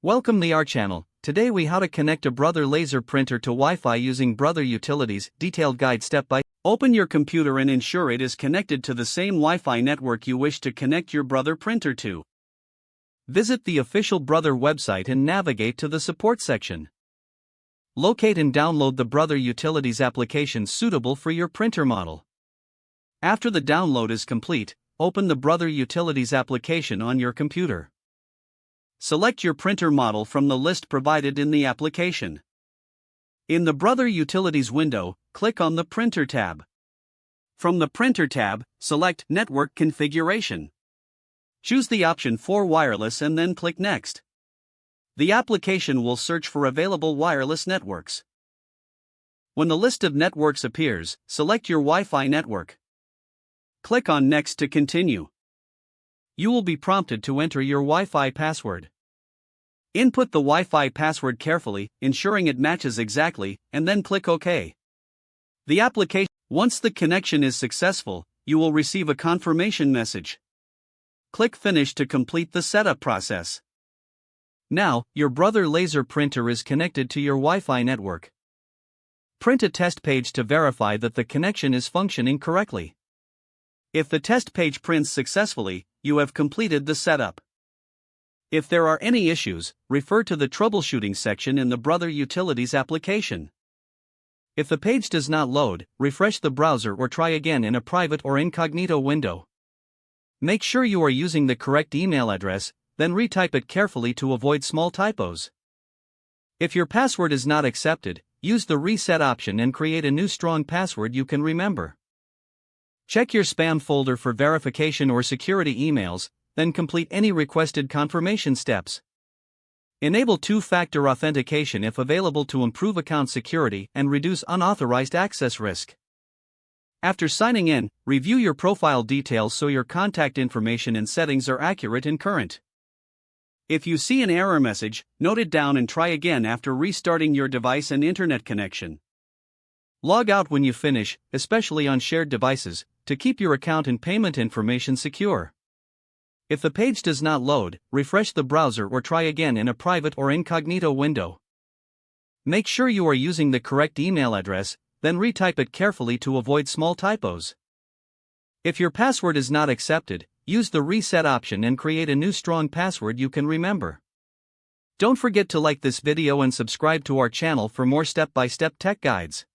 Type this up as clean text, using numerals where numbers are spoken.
Welcome to our channel. Today we how to connect a Brother laser printer to Wi-Fi using Brother Utilities. Detailed guide step by. Open your computer and ensure it is connected to the same Wi-Fi network you wish to connect your Brother printer to. Visit the official Brother website and navigate to the support section. Locate and download the Brother Utilities application suitable for your printer model. After the download is complete, open the Brother Utilities application on your computer. Select your printer model from the list provided in the application. In the Brother Utilities window, click on the Printer tab. From the Printer tab, select Network Configuration. Choose the option for wireless and then click Next. The application will search for available wireless networks. When the list of networks appears, select your Wi-Fi network. Click on Next to continue. You will be prompted to enter your Wi-Fi password. Input the Wi-Fi password carefully, ensuring it matches exactly, and then click OK. Once the connection is successful, you will receive a confirmation message. Click Finish to complete the setup process. Now, your Brother laser printer is connected to your Wi-Fi network. Print a test page to verify that the connection is functioning correctly. If the test page prints successfully, you have completed the setup. If there are any issues, refer to the troubleshooting section in the Brother Utilities application. If the page does not load, refresh the browser or try again in a private or incognito window. Make sure you are using the correct email address, then retype it carefully to avoid small typos. If your password is not accepted, use the reset option and create a new strong password you can remember. Check your spam folder for verification or security emails, then complete any requested confirmation steps. Enable two-factor authentication if available to improve account security and reduce unauthorized access risk. After signing in, review your profile details so your contact information and settings are accurate and current. If you see an error message, note it down and try again after restarting your device and internet connection. Log out when you finish, especially on shared devices, to keep your account and payment information secure. If the page does not load, refresh the browser or try again in a private or incognito window. Make sure you are using the correct email address, then retype it carefully to avoid small typos. If your password is not accepted, use the reset option and create a new strong password you can remember. Don't forget to like this video and subscribe to our channel for more step-by-step tech guides.